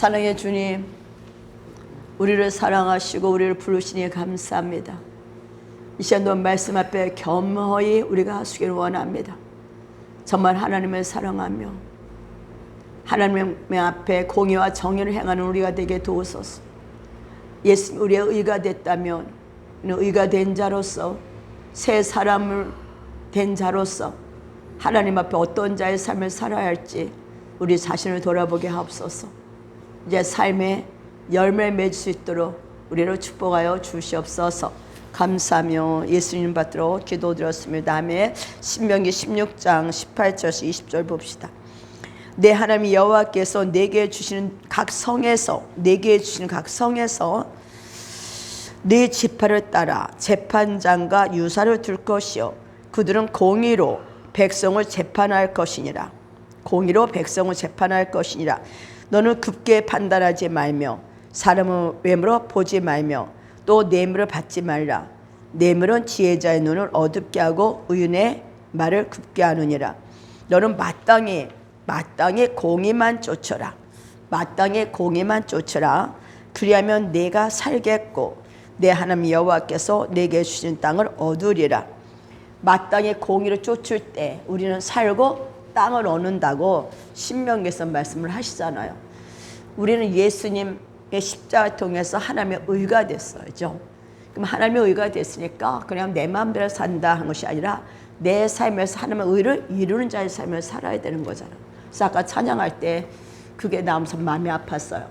사랑의 주님, 우리를 사랑하시고 우리를 부르시니 감사합니다. 이 시간도 말씀 앞에 겸허히 우리가 하시기를 원합니다. 정말 하나님을 사랑하며 하나님 앞에 공의와 정의를 행하는 우리가 되게 도우소서. 예수님 우리의 의가 됐다면 의가 된 자로서 새 사람을 된 자로서 하나님 앞에 어떤 자의 삶을 살아야 할지 우리 자신을 돌아보게 하옵소서. 이제 삶의 열매를 맺을 수 있도록 우리를 축복하여 주시옵소서. 감사하며 예수님 받들어 기도드렸습니다. 아멘. 신명기 16장 18절에서 20절 봅시다. 내 하나님 여호와께서 내게 주시는 각 성에서 네 지파를 따라 재판장과 유사를 둘 것이요 그들은 공의로 백성을 재판할 것이니라. 너는 급게 판단하지 말며 사람의 외모로 보지 말며 또 뇌물을 받지 말라. 뇌물은 지혜자의 눈을 어둡게 하고 의인의 말을 굽게 하느니라. 너는 마땅히 공의만 쫓아라. 그리하면 내가 살겠고 내 하나님 여호와께서 내게 주신 땅을 얻으리라. 마땅히 공의를 쫓을 때 우리는 살고 땅을 얻는다고 신명기에서 말씀을 하시잖아요. 우리는 예수님의 십자가를 통해서 하나님의 의가 됐어요. 그럼 하나님의 의가 됐으니까 그냥 내 마음대로 산다 하는 것이 아니라 내 삶에서 하나님의 의를 이루는 자의 삶을 살아야 되는 거잖아요. 그래서 아까 찬양할 때 그게 나오면서 마음이 아팠어요.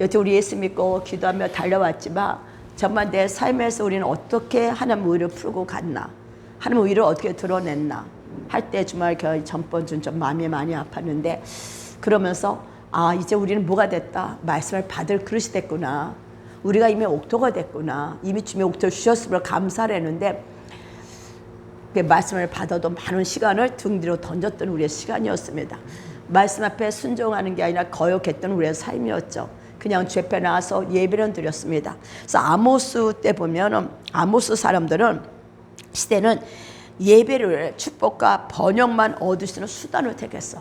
여태 우리 예수 믿고 기도하며 달려왔지만 정말 내 삶에서 우리는 어떻게 하나님의 의를 풀고 갔나, 하나님의 의를 어떻게 드러냈나 할 때 정말 전번쯤 좀 마음이 많이 아팠는데, 그러면서 이제 우리는 뭐가 됐다, 말씀을 받을 그릇이 됐구나, 우리가 이미 옥토가 됐구나, 이미 주님의 옥토를 주셨으므로 감사를 했는데 그 말씀을 받아도 많은 시간을 등 뒤로 던졌던 우리의 시간이었습니다. 말씀 앞에 순종하는 게 아니라 거역했던 우리의 삶이었죠. 그냥 주 앞에 나와서 예배를 드렸습니다. 그래서 아모스 때 보면 아모스 사람들은 시대는 예배를 축복과 번영만 얻을 수 있는 수단을 택했어.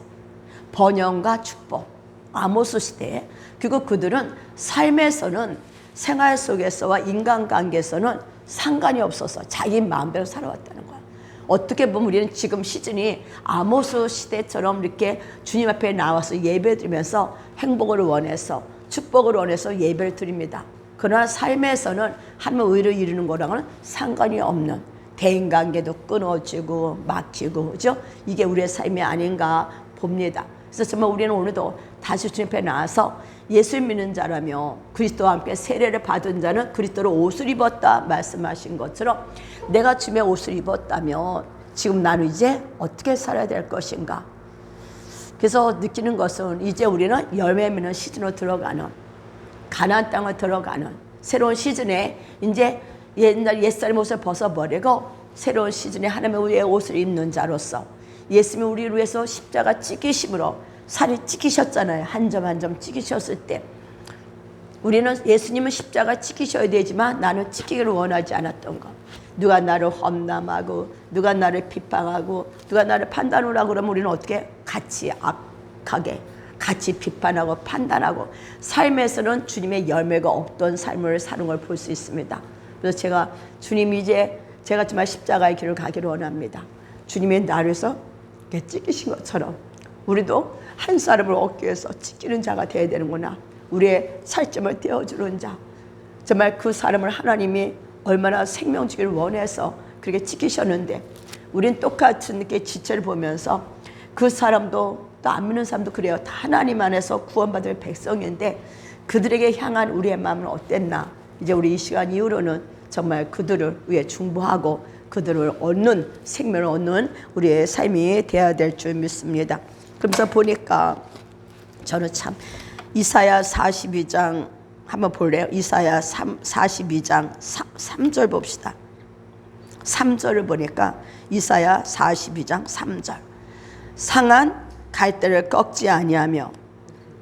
번영과 축복. 아모스 시대에. 그리고 그들은 삶에서는, 생활 속에서와 인간관계에서는 상관이 없어서 자기 마음대로 살아왔다는 거야. 어떻게 보면 우리는 지금 시즌이 아모스 시대처럼 이렇게 주님 앞에 나와서 예배 드리면서 행복을 원해서, 축복을 원해서 예배를 드립니다. 그러나 삶에서는 하나님의 의를 이루는 거랑은 상관이 없는, 대인관계도 끊어지고 막히고, 그죠? 이게 우리의 삶이 아닌가 봅니다. 그래서 정말 우리는 오늘도 다시 주님 앞에 나와서 예수 믿는 자라며 그리스도와 함께 세례를 받은 자는 그리스도로 옷을 입었다 말씀하신 것처럼, 내가 주님의 옷을 입었다면 지금 나는 이제 어떻게 살아야 될 것인가. 그래서 느끼는 것은 이제 우리는 열매 맺는 시즌으로 들어가는, 가나안 땅을 들어가는 새로운 시즌에 이제 옛사람의 옷을 벗어버리고 새로운 시즌에 하나님의 옷을 입는 자로서, 예수님이 우리를 위해서 십자가 찍히심으로 살이 찍히셨잖아요. 한 점 한 점 찍히셨을 때 우리는 예수님은 십자가 찍히셔야 되지만 나는 찍히기를 원하지 않았던 것. 누가 나를 험담하고 누가 나를 비판하고 누가 나를 판단하라고 그러면 우리는 어떻게 같이 악하게 같이 비판하고 판단하고, 삶에서는 주님의 열매가 없던 삶을 사는 걸 볼 수 있습니다. 그래서 제가 제가 정말 십자가의 길을 가기를 원합니다. 주님의 나를서 이렇게 찍히신 것처럼 우리도 한 사람을 얻기 위해서 찍히는 자가 되어야 되는구나. 우리의 살점을 떼어주는 자. 정말 그 사람을 하나님이 얼마나 생명 주기를 원해서 그렇게 찍히셨는데, 우린 똑같은 이렇게 지체를 보면서 그 사람도 또 안 믿는 사람도 그래요. 다 하나님 안에서 구원받을 백성인데 그들에게 향한 우리의 마음은 어땠나. 이제 우리 이 시간 이후로는 정말 그들을 위해 중보하고 그들을 얻는, 생명을 얻는 우리의 삶이 되어야 될 줄 믿습니다. 그러면서 보니까 저는 참 이사야 42장 한번 볼래요? 이사야 42장 3절 봅시다. 3절을 보니까 이사야 42장 3절. 상한 갈대를 꺾지 아니하며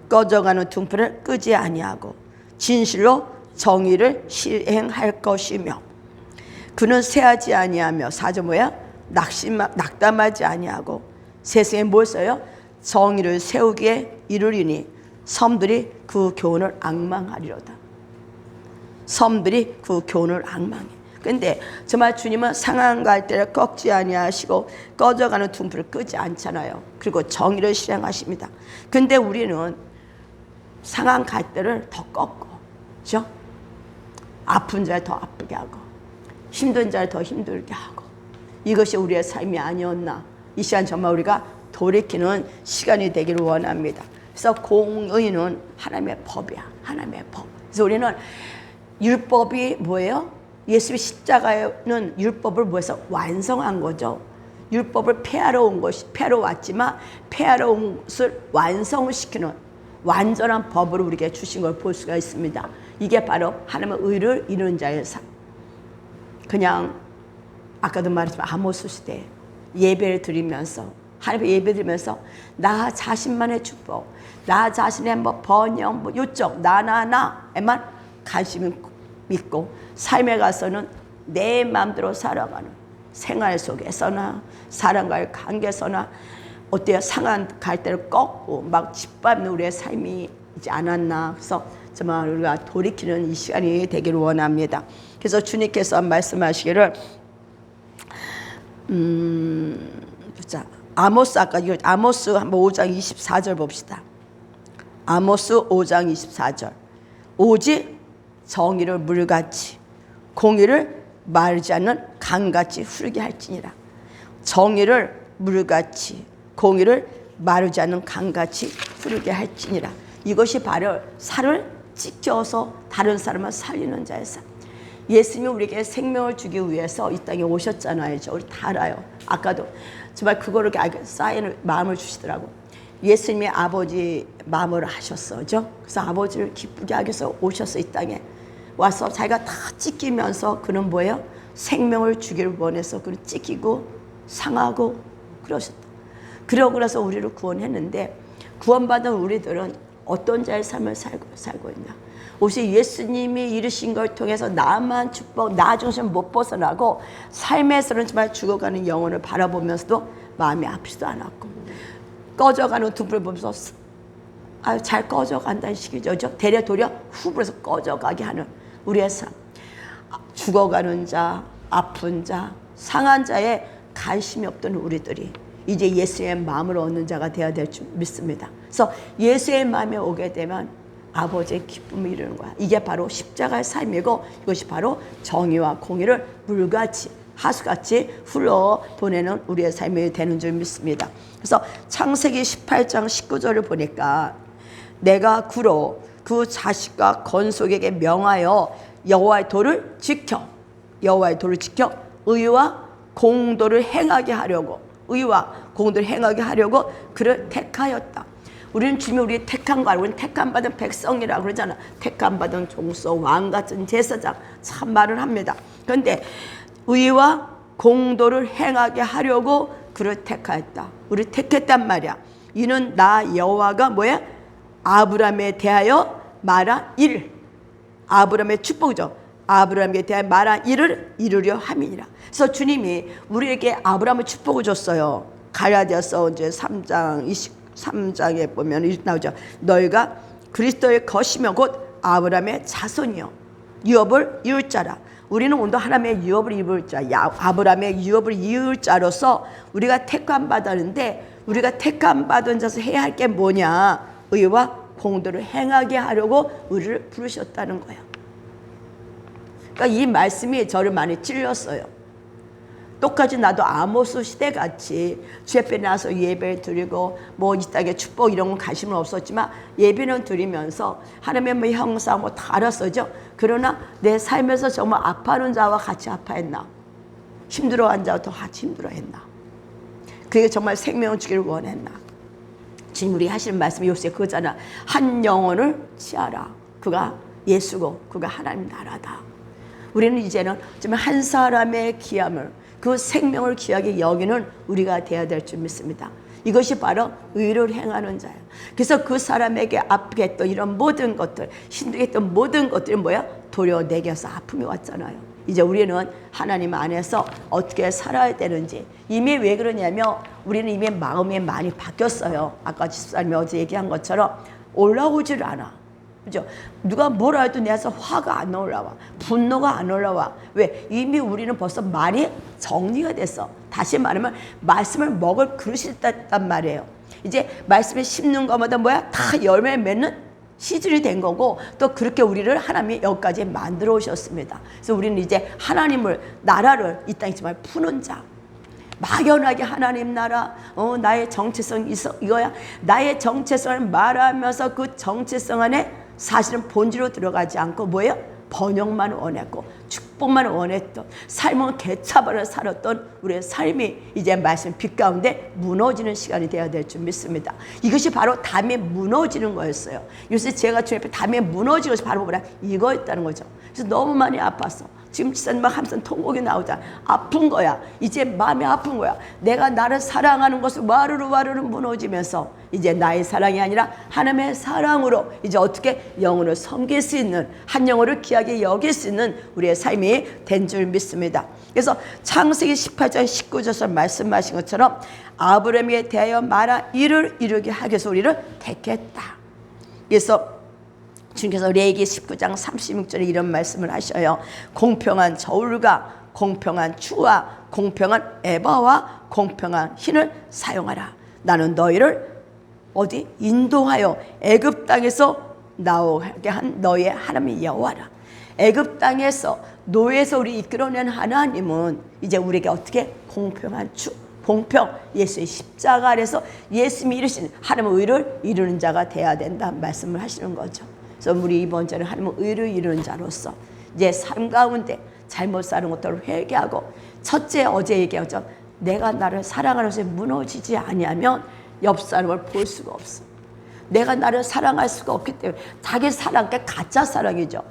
꺼져가는 등불을 끄지 아니하고 진실로 정의를 실행할 것이며, 그는 쇠하지 아니하며, 4절 뭐야? 낙담하지 아니하고 세상에 뭘 써요? 정의를 세우기에 이르리니 섬들이 그 교훈을 앙망하리로다. 섬들이 그 교훈을 앙망해. 근데 정말 주님은 상한 갈대를 꺾지 아니하시고 꺼져가는 등불을 끄지 않잖아요. 그리고 정의를 실행하십니다. 근데 우리는 상한 갈대를 더 꺾고, 그렇죠? 아픈 자를 더 아프게 하고, 힘든 자를 더 힘들게 하고, 이것이 우리의 삶이 아니었나. 이 시간 정말 우리가 돌이키는 시간이 되기를 원합니다. 그래서 공의는 하나님의 법이야. 하나님의 법. 그래서 우리는 율법이 뭐예요? 예수의 십자가는 율법을 뭐해서 완성한 거죠. 율법을 폐하러 온 것이, 폐하러 왔지만 폐하러 온 것을 완성을 시키는 완전한 법을 우리에게 주신 걸 볼 수가 있습니다. 이게 바로 하나님의 의를 이루는 자의 삶. 그냥 아까도 말했지만 아모스 시대에 예배를 드리면서, 하나님의 예배 드리면서 나 자신만의 축복, 나 자신의 뭐 번영, 뭐 요청, 나에만 관심을 믿고 삶에 가서는 내 마음대로 살아가는 생활 속에서나 사람과의 관계에서나 어때요? 상한 갈대를 꺾고 막 짓밟는 우리의 삶이 있지 않았나. 그래서 정말 우리가 돌이키는 이 시간이 되기를 원합니다. 그래서 주님께서 말씀하시기를 자, 아모스, 아까 이거 아모스 한번 5장 24절 봅시다. 아모스 5장 24절. 오직 정의를 물같이 공의를 마르지 않는 강같이 흐르게 할지니라. 정의를 물같이 공의를 마르지 않는 강같이 흐르게 할지니라. 이것이 바로 살을 찢겨서 다른 사람을 살리는 자의 삶. 예수님이 우리에게 생명을 주기 위해서 이 땅에 오셨잖아요. 우리 다 알아요. 아까도 정말 그거를 쌓이는 마음을 주시더라고. 예수님이 아버지 마음을 하셨어. 그죠? 그래서 아버지를 기쁘게 하기 위해서 오셨어. 이 땅에 와서 자기가 다 찢기면서 그는 뭐예요? 생명을 주기를 원해서 그는 찢기고 상하고 그러셨다. 그러고 나서 우리를 구원했는데, 구원받은 우리들은 어떤 자의 삶을 살고 있냐. 오직 예수님이 이루신 걸 통해서 나만 축복, 나 중심 못 벗어나고 삶에서는 정말 죽어가는 영혼을 바라보면서도 마음이 아프지도 않았고, 꺼져가는 등불을 보면서 아유 잘 꺼져간다는 식이죠. 되려 도려 후불에서 꺼져가게 하는 우리의 삶. 죽어가는 자, 아픈 자, 상한 자에 관심이 없던 우리들이 이제 예수의 마음을 얻는 자가 되어야 될 줄 믿습니다. 그래서 예수의 마음에 오게 되면 아버지의 기쁨을 이루는 거야. 이게 바로 십자가의 삶이고, 이것이 바로 정의와 공의를 물같이 하수같이 흘러보내는 우리의 삶이 되는 줄 믿습니다. 그래서 창세기 18장 19절을 보니까 내가 구로 그 자식과 건속에게 명하여 여호와의 도를 지켜, 여호와의 도를 지켜 의와 공도를 행하게 하려고, 의와 공도를 행하게 하려고 그를 택하였다. 우리는 주님이 우리 택한 거 알고, 우리는 택한 받은 백성이라고 그러잖아. 택한 받은 종소, 왕 같은 제사장, 참 말을 합니다. 그런데 의와 공도를 행하게 하려고 그를 택하였다. 우리 택했단 말이야. 이는 나 여호와가 뭐야? 아브라함에 대하여 말한 일, 아브라함의 축복이죠. 아브라함에 대하여 말한 일을 이루려 함이니라. 그래서 주님이 우리에게 아브라함의 축복을 줬어요. 갈라디아서 이제 3장 23장에 보면 이렇게 나오죠. 너희가 그리스도의 것이며 곧 아브라함의 자손이요 유업을 이룰 자라. 우리는 오늘도 하나님의 유업을 이룰 자, 아브라함의 유업을 이룰 자로서 우리가 택함 받았는데, 우리가 택함 받은 자서 해야 할 게 뭐냐? 의와 공도를 행하게 하려고 우리를 부르셨다는 거예요. 그러니까 이 말씀이 저를 많이 찔렸어요. 똑같이 나도 아모스 시대같이 주 앞에 나서 예배를 드리고 뭐 이 땅에 축복 이런 건 관심은 없었지만 예배는 드리면서 하나님의 뭐 형상 뭐 다 알았어죠. 그러나 내 삶에서 정말 아파하는 자와 같이 아파했나, 힘들어한 자와 더 같이 힘들어했나, 그게 정말 생명을 주기를 원했나. 지금 우리 하시는 말씀이 요새 그거잖아. 한 영혼을 취하라. 그가 예수고 그가 하나님 나라다. 우리는 이제는 정말 한 사람의 귀함을, 그 생명을 귀하게 여기는 우리가 되어야 될 줄 믿습니다. 이것이 바로 의를 행하는 자예요. 그래서 그 사람에게 아프게 했던 이런 모든 것들, 힘들게 했던 모든 것들이 뭐야? 도리어 내게서 아픔이 왔잖아요. 이제 우리는 하나님 안에서 어떻게 살아야 되는지, 이미 왜 그러냐면 우리는 이미 마음이 많이 바뀌었어요. 아까 집사님이 어제 얘기한 것처럼 올라오질 않아. 그죠? 누가 뭐라 해도 내에서 화가 안 올라와. 분노가 안 올라와. 왜? 이미 우리는 벌써 말이 정리가 됐어. 다시 말하면 말씀을 먹을 그릇이 됐단 말이에요. 이제 말씀을 심는 것마다 뭐야? 다 열매 맺는 시즌이 된 거고, 또 그렇게 우리를 하나님이 여기까지 만들어 오셨습니다. 그래서 우리는 이제 하나님을, 나라를 이 땅에 정말 푸는 자, 막연하게 하나님 나라, 나의 정체성 이거야. 나의 정체성을 말하면서 그 정체성 안에 사실은 본질로 들어가지 않고 뭐예요? 번영만 원했고 축복만 원했던, 삶은 개차반을 살았던 우리의 삶이 이제 말씀 빛 가운데 무너지는 시간이 되어야 될 줄 믿습니다. 이것이 바로 담이 무너지는 거였어요. 요새 제가 주님 앞에 담이 무너지는 것이 바로 뭐라? 이거였다는 거죠. 그래서 너무 많이 아팠어. 지금 지사님 막 항상 통곡이 나오잖아. 아픈 거야. 이제 마음이 아픈 거야. 내가 나를 사랑하는 것을 와르르 무너지면서 이제 나의 사랑이 아니라 하나님의 사랑으로 이제 어떻게 영혼을 섬길 수 있는, 한 영혼을 귀하게 여길 수 있는 우리의 삶이 된 줄 믿습니다. 그래서 창세기 18장 19절 말씀하신 것처럼 아브라함에 대하여 말한 일을 이루게 하기 위해서 우리를 택했다. 그래서 주님께서 레위기 19장 36절에 이런 말씀을 하셔요. 공평한 저울과 공평한 추와 공평한 에바와 공평한 흰을 사용하라. 나는 너희를 어디 인도하여 애굽 땅에서 나오게 한 너희의 하나님 여호와라. 애굽 땅에서 노예에서 우리 이끌어낸 하나님은 이제 우리에게 어떻게 공평한 추, 공평, 예수의 십자가 아래서 예수님이 이루신 하나님의 의를 이루는 자가 돼야 된다 말씀을 하시는 거죠. 그래서 우리 이번 주에는 하나님의 의를 이루는 자로서 이제 삶 가운데 잘못 사는 것들을 회개하고, 첫째 어제 얘기하죠. 내가 나를 사랑하는 것에 무너지지 아니하면 옆 사람을 볼 수가 없어. 내가 나를 사랑할 수가 없기 때문에 자기 사랑, 그러니까 가짜 사랑이죠.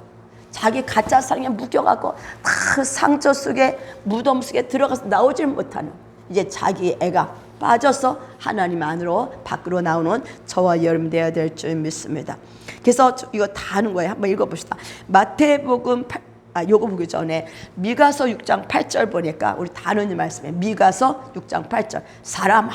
자기 가짜 사랑에 묶여갖고 다 상처 속에, 무덤 속에 들어가서 나오질 못하는, 이제 자기 애가 빠져서 하나님 안으로 밖으로 나오는 저와 여러분 되어야 될 줄 믿습니다. 그래서 이거 다 하는 거예요. 한번 읽어봅시다. 마태복음 요거 보기 전에 미가서 6장 8절 보니까 우리 다 아는 말씀이에요. 미가서 6장 8절. 사람아,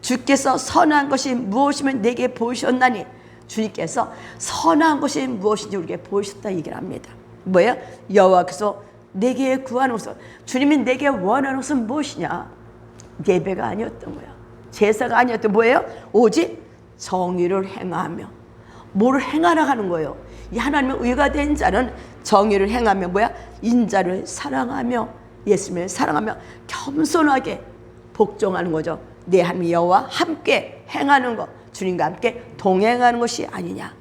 주께서 선한 것이 무엇이면 내게 보이셨나니, 주님께서 선한 것이 무엇인지 우리에게 보이셨다 얘기를 합니다. 뭐예요? 여호와께서 내게 구하는 것은, 주님이 내게 원하는 것은 무엇이냐? 예배가 아니었던 거야. 제사가 아니었던, 뭐예요? 오직 정의를 행하며. 뭐를 행하라 하는 거예요. 이 하나님의 의가 된 자는 정의를 행하며 뭐야? 인자를 사랑하며 예수님을 사랑하며 겸손하게 복종하는 거죠. 내 하나님 여호와 함께 행하는 것, 주님과 함께 동행하는 것이 아니냐.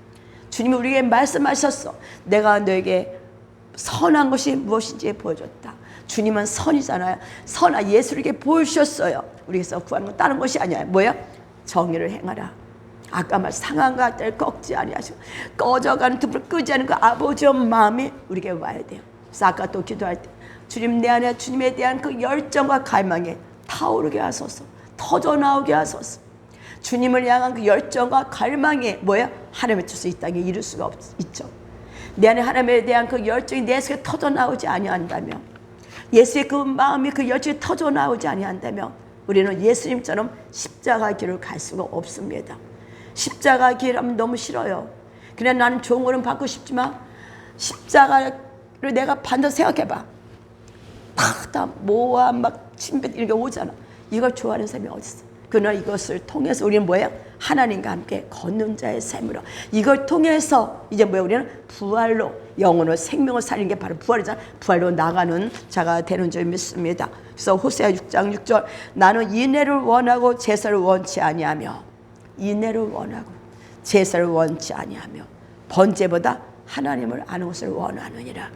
주님이 우리에게 말씀하셨어. 내가 너에게 선한 것이 무엇인지 보여줬다. 주님은 선이잖아요. 선한 예수에게 보여주셨어요. 우리에게서 구하는 건 다른 것이 아니야. 뭐야? 정의를 행하라. 아까 말 상한가 때 꺾지 아니하시고 꺼져가는 등불을 끄지 않은 그 아버지의 마음이 우리에게 와야 돼요. 그래서 아까 또 기도할 때 주님 내 안에 주님에 대한 그 열정과 갈망에 타오르게 하소서, 터져 나오게 하소서. 주님을 향한 그 열정과 갈망이 뭐야? 하나님의 뜻을 이 땅에 이룰 수가 있죠. 내 안에 하나님에 대한 그 열정이 내 속에 터져 나오지 아니한다면, 예수의 그 마음이 그 열정이 터져 나오지 아니한다면 우리는 예수님처럼 십자가 길을 갈 수가 없습니다. 십자가 길 하면 너무 싫어요. 그냥 나는 좋은 거는 받고 싶지만 십자가를 내가 반드시 생각해봐. 다 모아 막 침뱉 이렇게 오잖아. 이걸 좋아하는 사람이 어디 있어? 그러나 이것을 통해서 우리는 뭐예요? 하나님과 함께 걷는 자의 삶으로, 이걸 통해서 이제 뭐예요? 우리는 부활로 영혼을, 생명을 살리는 게 바로 부활이잖아. 부활로 나가는 자가 되는 줄 믿습니다. 그래서 호세아 6장 6절, 나는 인애를 원하고 제사를 원치 아니하며, 인애를 원하고 제사를 원치 아니하며 번제보다 하나님을 아는 것을 원하느니라.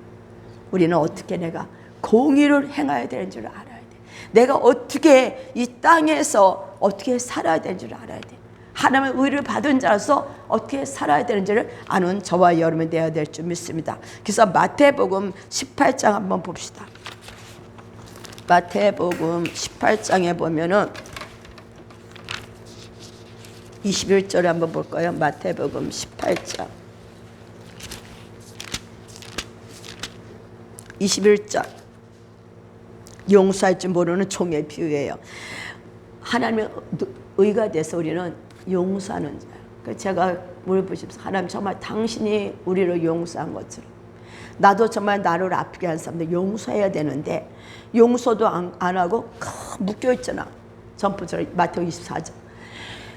우리는 어떻게 내가 공의를 행해야 되는 줄 알아야 돼. 내가 어떻게 이 땅에서 어떻게 살아야 되는 줄 알아야 돼. 하나님의 의를 받은 자로서 어떻게 살아야 되는지를 아는 저와 여러분이 되어야 될 줄 믿습니다. 그래서 마태복음 18장 한번 봅시다. 마태복음 18장에 보면은 21절에 한번 볼까요? 마태복음 18장 21절. 용서할 줄 모르는 종의 비유예요. 하나님의 의가 돼서 우리는 용서하는 자예요. 제가 물어보시면서 하나님 정말 당신이 우리를 용서한 것처럼 나도 정말 나를 아프게 한 사람들 용서해야 되는데 용서도 안 하고 묶여 있잖아. 전부처럼 마태복음 24장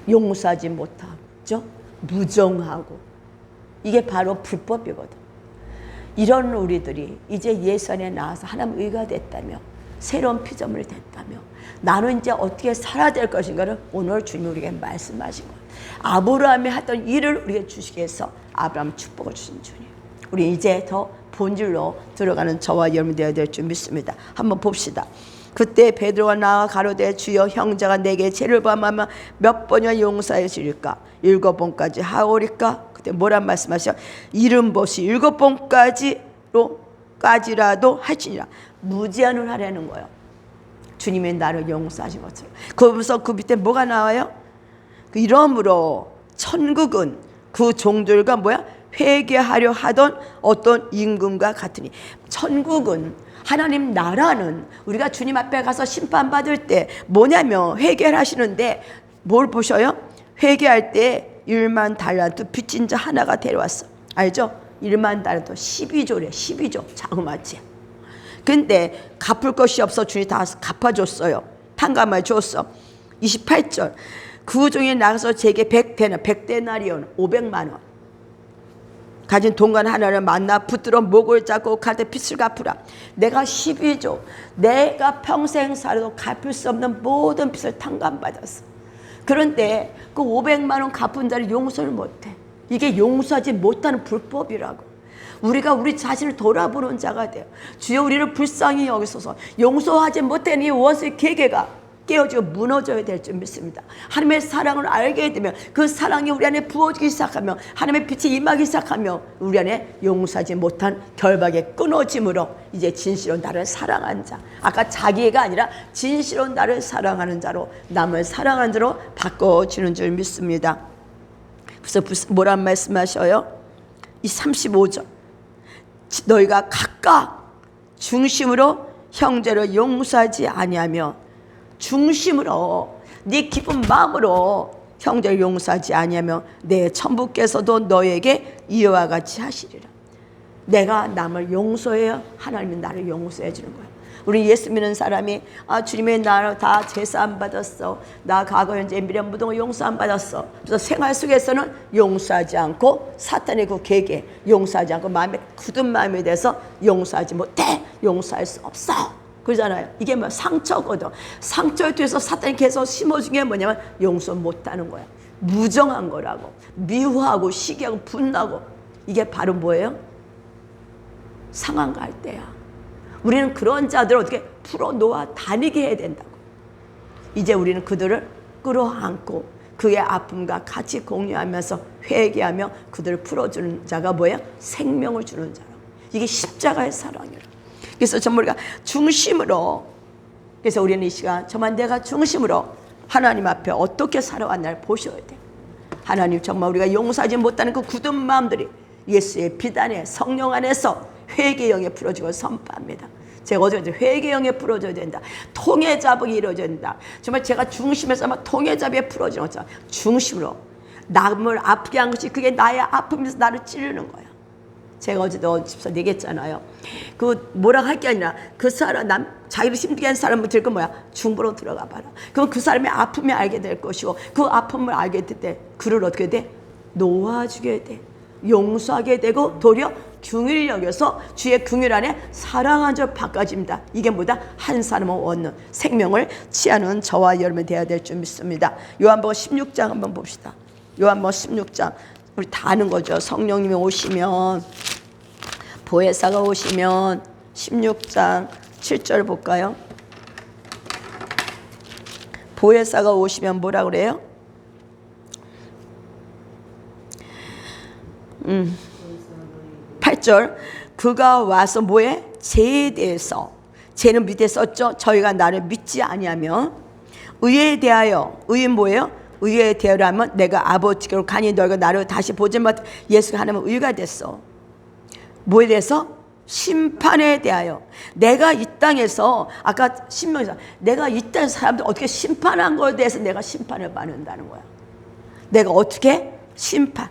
용서하지 못하죠. 무정하고 이게 바로 불법이거든. 이런 우리들이 이제 예수 안에 나와서 하나님 의가 됐다며 새로운 피조물이 됐다며 나는 이제 어떻게 살아야 될 것인가를 오늘 주님이 우리에게 말씀하신 거예요. 아브라함이 하던 일을 우리에게 주시기 위해서 아브라함 축복을 주신 주님. 우리 이제 더 본질로 들어가는 저와 여러분이 되어야 될 줄 믿습니다. 한번 봅시다. 그때 베드로가 나와 가로되 주여 형제가 내게 죄를 범하면 몇 번이나 용서해 주릴까? 7번까지 하오리까? 그때 뭐란 말씀하셔? 70번까지라도 하시니라. 무제한을 하라는 거예요. 주님이 나를 용서하신 것처럼. 그러면서 그 밑에 뭐가 나와요? 이러므로 천국은 그 종들과 뭐야? 회개하려 하던 어떤 임금과 같으니. 천국은 하나님 나라는 우리가 주님 앞에 가서 심판받을 때 뭐냐면 회개를 하시는데 뭘 보셔요? 회개할 때 1만 달란트 빚진 자 하나가 데려왔어. 알죠? 1만 달란트 12조래. 12조 자그마치. 근데 갚을 것이 없어 주님이 다 갚아줬어요. 탕감을 줬어. 28절 그 중에 나가서 제게 100데나리온 500만 원 가진 동관 하나를 만나 붙들어 목을 잡고 갈 때 빚을 갚으라. 내가 12조 내가 평생 살아도 갚을 수 없는 모든 빚을 탕감받았어. 그런데 그 500만 원 갚은 자를 용서를 못해. 이게 용서하지 못하는 불법이라고. 우리가 우리 자신을 돌아보는 자가 돼요. 주여 우리를 불쌍히 여기소서. 용서하지 못한 이 원수의 계계가 깨어지고 무너져야 될 줄 믿습니다. 하나님의 사랑을 알게 되면 그 사랑이 우리 안에 부어지기 시작하며 하나님의 빛이 임하기 시작하며 우리 안에 용서하지 못한 결박의 끊어짐으로 이제 진실로 나를 사랑한 자, 아까 자기가 아니라 진실로 나를 사랑하는 자로 남을 사랑하는 자로 바꿔주는 줄 믿습니다. 그래서 뭐란 말씀하셔요? 이 35절 너희가 각각 중심으로 형제를 용서하지 아니하며 중심으로 네 기쁜 마음으로 형제를 용서하지 아니하며 내 천부께서도 너에게 이와 같이 하시리라. 내가 남을 용서해야 하나님은 나를 용서해 주는 거야. 우리 예수 믿는 사람이 주님의 나를 다 제사 안 받았어. 나 과거 현재 미래 무동을 용서 안 받았어. 그래서 생활 속에서는 용서하지 않고 사탄의 그 계계 용서하지 않고 마음에 굳은 마음에 대해서 용서하지 못해. 용서할 수 없어. 그러잖아요. 이게 뭐 상처거든. 상처에 대해서 사탄이 계속 심어준 게 뭐냐면 용서 못하는 거야. 무정한 거라고. 미워하고 시기하고 분나고. 이게 바로 뭐예요? 상한 갈대야. 우리는 그런 자들을 어떻게 풀어놓아 다니게 해야 된다고. 이제 우리는 그들을 끌어안고 그의 아픔과 같이 공유하면서 회개하며 그들을 풀어주는 자가 뭐예요? 생명을 주는 자라고. 이게 십자가의 사랑이라. 그래서 정말 우리가 중심으로, 그래서 우리는 이 시간 정말 내가 중심으로 하나님 앞에 어떻게 살아왔나를 보셔야 돼. 하나님 정말 우리가 용서하지 못하는 그 굳은 마음들이 예수의 빛 안에 성령 안에서 회개의 영에 풀어지고 선포합니다. 제가 어제 회개의 영에 풀어져야 된다. 통해 잡음이 이루어져야 된다. 정말 제가 중심에서 아마 통해 잡음에 풀어지는 것처럼 중심으로 남을 아프게 한 것이 그게 나의 아픔에서 나를 찌르는 거야. 제가 어제도 집사 얘기했잖아요. 그 뭐라 할 게 아니라 그 사람 자기를 힘들게 한 사람을 들고 뭐야 중보로 들어가 봐라. 그럼 그 사람의 아픔을 알게 될 것이고 그 아픔을 알게 될 때 그를 어떻게 돼? 놓아주게 돼. 용서하게 되고 도리어 긍휼히 여겨서 주의 긍휼 안에 사랑한 자 바꿔집니다. 이게 뭐다? 한 사람을 얻는 생명을 취하는 저와 여러분이 되어야 될 줄 믿습니다. 요한복음 16장 한번 봅시다. 요한복음 16장 우리 다 아는 거죠. 성령님이 오시면 보혜사가 오시면 16장 7절 볼까요? 보혜사가 오시면 뭐라 그래요? 8절 그가 와서 뭐해? 죄에 대해서 죄는 밑에 썼죠. 저희가 나를 믿지 아니하며 의에 대하여 의는 뭐예요? 의에 대하여라면 내가 아버지께로 가니 너희가 나를 다시 보지 못. 예수가 하나님은 의가 됐어. 뭐에 대해서? 심판에 대하여. 내가 이 땅에서 아까 신명에서 내가 이 땅 사람들 어떻게 심판한 거에 대해서 내가 심판을 받는다는 거야. 내가 어떻게 심판.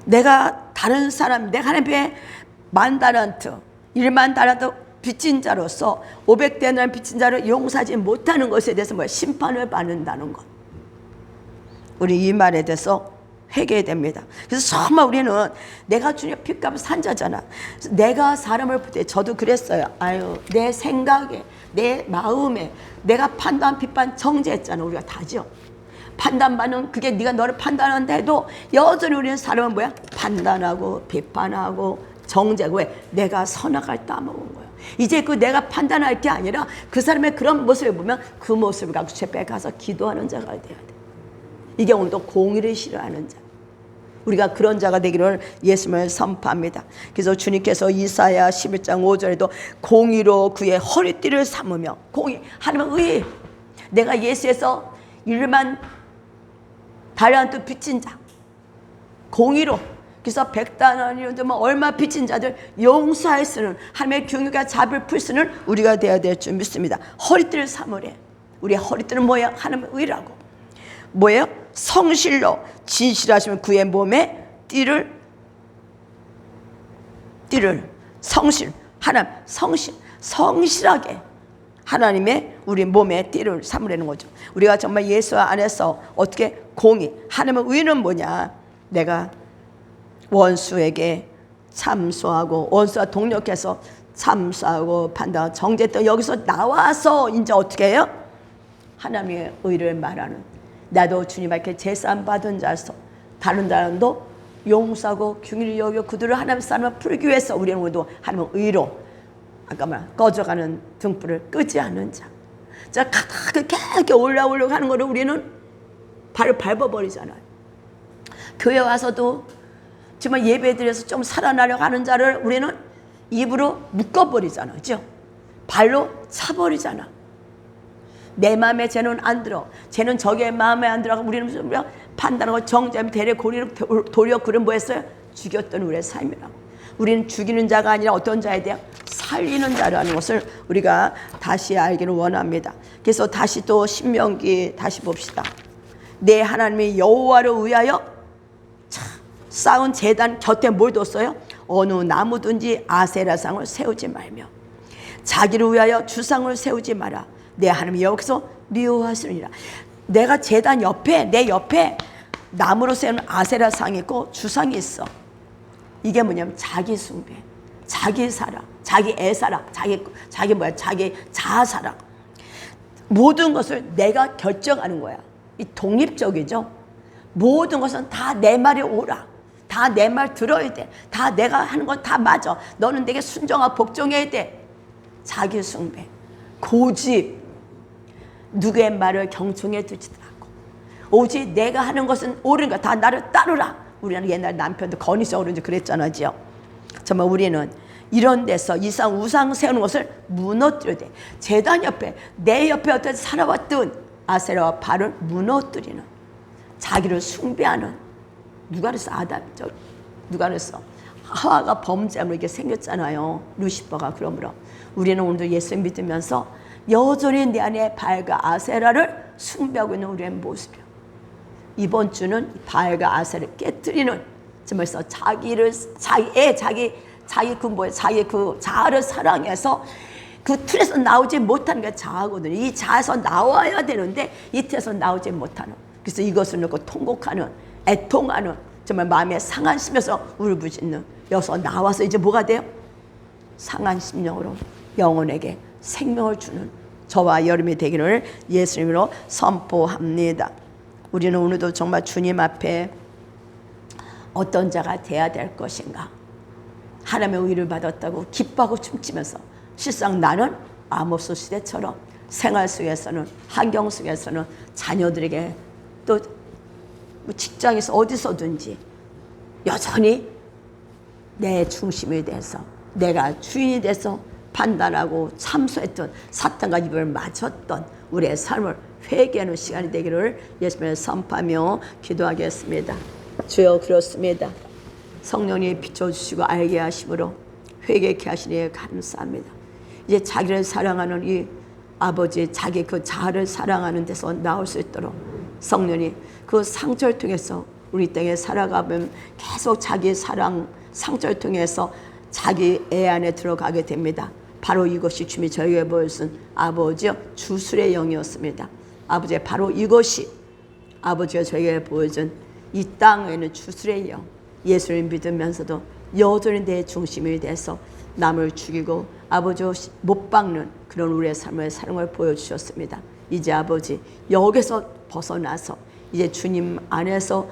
내가 다른 사람, 내가 하나님의 10,000달란트, 10,000,000달란트 빚진 자로서 500데나리 빚진 자를 용서하지 못하는 것에 대해서 심판을 받는다는 것. 우리 이 말에 대해서 회개해야 됩니다. 그래서 정말 우리는 내가 주님의 핏값을 산 자잖아. 내가 사람을 볼 때 저도 그랬어요. 아유, 내 생각에, 내 마음에 내가 판단, 비판, 정죄했잖아. 우리가 다죠. 판단받는 그게 네가 너를 판단한데도 여전히 우리는 사람은 뭐야? 판단하고 비판하고 정죄하고. 왜? 내가 선악을 따먹은 거야. 이제 그 내가 판단할 게 아니라 그 사람의 그런 모습을 보면 그 모습을 갖고 집에 가서 기도하는 자가 돼야 돼. 이게 오늘도 공의를 싫어하는 자. 우리가 그런 자가 되기를 예수님을 선포합니다. 그래서 주님께서 이사야 11장 5절에도 공의로 그의 허리띠를 삼으며, 공의, 하나님은 의, 내가 예수에서 10,000,000달란트 빚진 자, 공의로, 그래서 100달란트면 얼마 빚진 자들 용서할 수는, 하나님의 경유가 잡을 풀 수는 우리가 되어야 될 줄 믿습니다. 허리띠를 삼으래. 우리의 허리띠는 뭐야? 하나님의 의라고. 뭐예요? 성실로 진실하시면 그의 몸에 띠를 성실, 하나님 성실하게 하나님의 우리 몸에 띠를 삼으라는 거죠. 우리가 정말 예수 안에서 어떻게 공의, 하나님의 의는 뭐냐? 내가 원수에게 참소하고, 원수와 동력해서 참소하고 판단하고 정죄했던 여기서 나와서 이제 어떻게 해요? 하나님의 의를 말하는, 나도 주님 앞에 제사 받은 자로서 다른 사람도 용서하고 긍휼히 여겨 그들을 하나님 사람을 풀기 위해서 우리는 오늘도 하나님의 의로, 아까 말 꺼져가는 등불을 끄지 않는 자. 자, 이렇게 올라오려고 하는 거를 우리는 발을 밟아버리잖아요. 교회 와서도 정말 예배드려서 좀 살아나려고 하는 자를 우리는 입으로 묶어버리잖아. 그죠? 발로 차버리잖아. 내 마음에 쟤는 안 들어. 쟤는 저게 마음에 안 들어가고 우리는 무슨 판단하고 정죄하면 대래 고리를 도려 그런 뭐 했어요? 죽였던 우리의 삶이라고. 우리는 죽이는 자가 아니라 어떤 자에 대해 살리는 자라는 것을 우리가 다시 알기를 원합니다. 그래서 다시 또 신명기 다시 봅시다. 내 하나님의 여호와를 위하여 쌓은 제단 곁에 뭘 뒀어요? 어느 나무든지 아세라상을 세우지 말며 자기를 위하여 주상을 세우지 마라. 내 하나님 여기서 미워하시느니라. 내가 제단 옆에, 내 옆에 나무로 세운 아세라상이 있고 주상이 있어. 이게 뭐냐면 자기 숭배, 자기 사랑, 자기 애사랑, 자기 뭐야, 자기 자아사랑. 모든 것을 내가 결정하는 거야. 이 독립적이죠. 모든 것은 다 내 말이 옳아. 다 내 말 들어야 돼. 다 내가 하는 건 다 맞아. 너는 내게 순종하고 복종해야 돼. 자기 숭배, 고집, 누구의 말을 경청해 두지도 않고 오직 내가 하는 것은 옳은 거 다 나를 따르라. 우리는 옛날 남편도 건의적으로 이제 그랬잖아요. 정말 우리는 이런 데서 이상 우상 세우는 것을 무너뜨려야 돼. 제단 옆에, 내 옆에 어떤 살아왔던 아세라와 발을 무너뜨리는, 자기를 숭배하는, 누가 그랬어? 아담이죠. 누가 그랬어? 하와가 범죄함으로 이게 생겼잖아요. 루시퍼가. 그러므로 우리는 오늘도 예수 믿으면서 여전히 내 안에 바알과 아세라를 숭배하고 있는 우리의 모습이요. 이번 주는 바알과 아세라를 깨뜨리는, 정말서 자기 그 자아를 사랑해서 그 틀에서 나오지 못하는 게 자아거든요. 이 자아에서 나와야 되는데 이 틀에서 나오지 못하는. 그래서 이것을 놓고 통곡하는, 애통하는, 정말 마음에 상한 심려서 울부짖는. 여기서 나와서 이제 뭐가 돼요? 상한 심령으로 영혼에게 생명을 주는 저와 여러분이 되기를 예수님으로 선포합니다. 우리는 오늘도 정말 주님 앞에 어떤 자가 돼야 될 것인가? 하나님의 의를 받았다고 기뻐하고 춤추면서, 실상 나는 아모스 시대처럼 생활 속에서는, 환경 속에서는 자녀들에게 또 직장에서 어디서든지 여전히 내 중심이 돼서, 내가 주인이 돼서 판단하고 참소했던, 사탄과 입을 맞췄던 우리의 삶을 회개하는 시간이 되기를 예수님을 선포하며 기도하겠습니다. 주여, 그렇습니다. 성령님이 비춰주시고 알게 하심으로 회개케 하시니 감사합니다. 이제 자기를 사랑하는 이 아버지, 자기 그 자아를 사랑하는 데서 나올 수 있도록 성령이 그 상처를 통해서 우리 땅에 살아가면 계속 자기 사랑 상처를 통해서 자기 애 안에 들어가게 됩니다. 바로 이것이 주님이 저에게 보여준 아버지여 주술의 영이었습니다. 아버지의 바로 이것이 아버지가 저에게 보여준 이 땅에는 주술의 영, 예수를 믿으면서도 여전히 내 중심이 돼서 남을 죽이고 아버지 못 박는 그런 우리의 삶의 사랑을 보여주셨습니다. 이제 아버지 여기서 벗어나서 이제 주님 안에서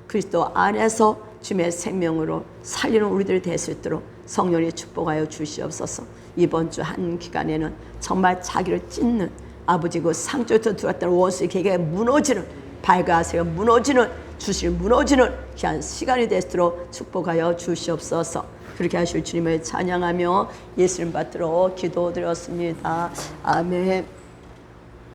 그리스도 안에서 주님의 생명으로 살리는 우리들이 될 수 있도록 성령이 축복하여 주시옵소서. 이번 주 한 기간에는 정말 자기를 찢는 아버지 그 상처에서 들어왔던 원수에게 무너지는 발가하세요 무너지는 주실 무너지는 귀한 시간이 되도록 축복하여 주시옵소서. 그렇게 하실 주님을 찬양하며 예수님 받들어 기도드렸습니다. 아멘.